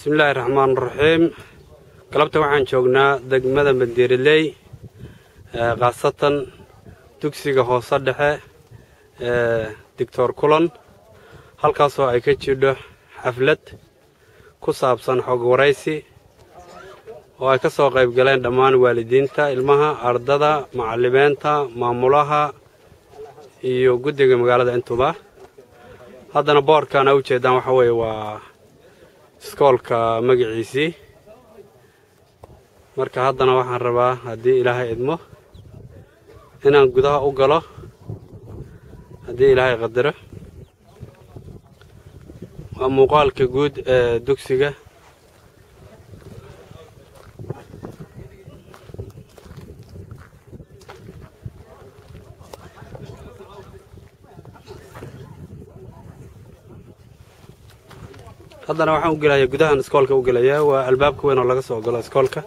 بسم الله الرحمن الرحيم. قلبت waxaan joognaa degmada Bandiirley qaasatan dugsiga hoose dhexe Dr. Kulan halkaas oo ay ka jirto xaflad ku saabsan xog waraysi oo ay ka soo qayb galeen dhammaan waalidiinta ilmaha ardada macallimiinta maamulaha iyo guddiga magaalada intuba haddana boorkan u jeedaan waxa weeye waa iskoolka magaciisi marka haddana waxaan rabaa haddii ilaahay idmo inaan gudaha u galo haddii ilaahay qadaro waa muuqaalka guud ee dugsiga haddana waxaan u gelayaa gudahan iskoolka u gelayaa waa albaabka weyn oo laga soo galo iskoolka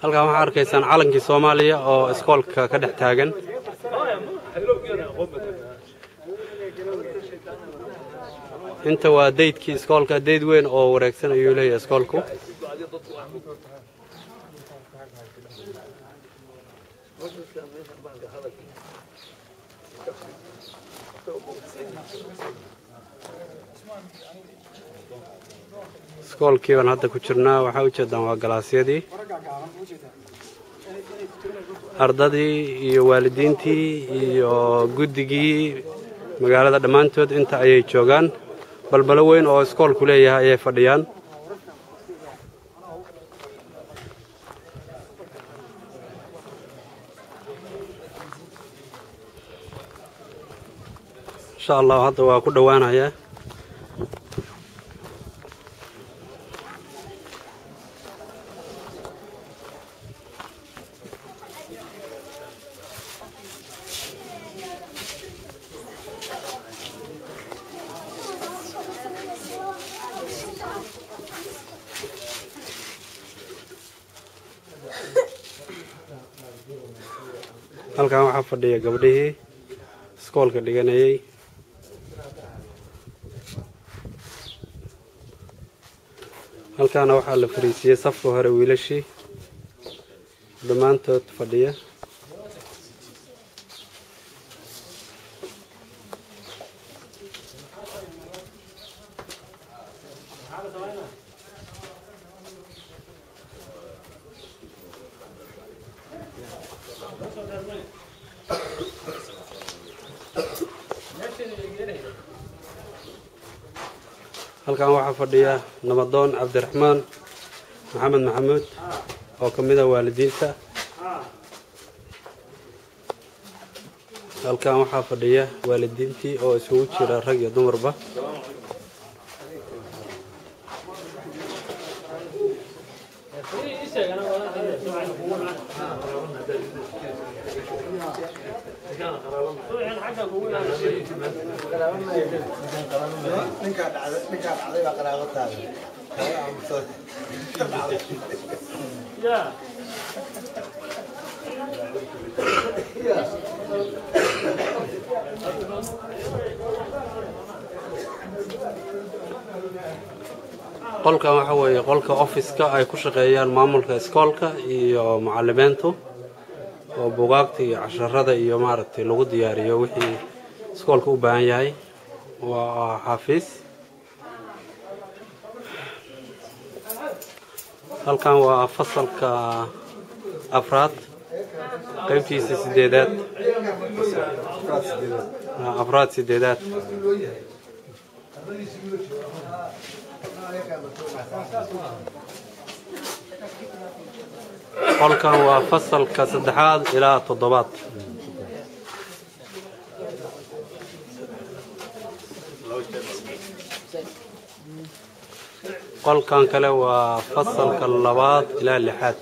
halkaan waxaa arkaysaan calankii Soomaaliya oo iskoolka ka dhex taagan inta waa daydkii iskoolka dayd weyn oo wareegsan ayuu leeyahay iskoolku iskoolkii baan hadda ku jirnaa waxaa u jeedaan waa galaasyadii ardadii iyo waalidiintii iyo guddigii magaalada dhammaantood inta ayay joogaan balbalo weyn oo iskoolku leeyahay ayay fadhiyaan insha Allah hadda waa ku dhawaanayaa halkaan waxaa fadhiya gabdhihii iskoolka dhiganayay halkaana waxaa la fariisiyay safka hore wiilashii dhammaantood fadhiya halkaan waxaa fadhiya Namadoon Cabdiraxmaan Maxamed Maxamuud oo ka mid ah waalidiinta halkaan waxaa fadhiya waalidiintii oo isugu jira rag iyo dumarba qolkan waxa weeye qolka office-ka ay ku shaqeeyaan maamulka iskoolka iyo macallimiintu oo buugaagta iyo casharrada iyo maaragtay lagu diyaariyo wixii iskoolka u baahan yahay waa xafiis halkan waa fasalka afraad qaybtiisa sideedaad afraad sideedaad qolkan waa fasalka saddexaad ilaa toddobaad qolkan kale waa fasalka labaad ilaa lixaad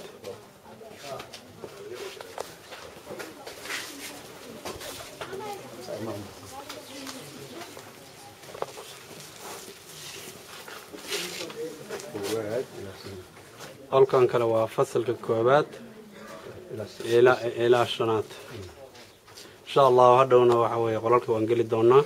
qolkan kale waa fasalka koobaad ilaa shanaad insha allah hadhowna waxa weeye qolalka waan geli doonaa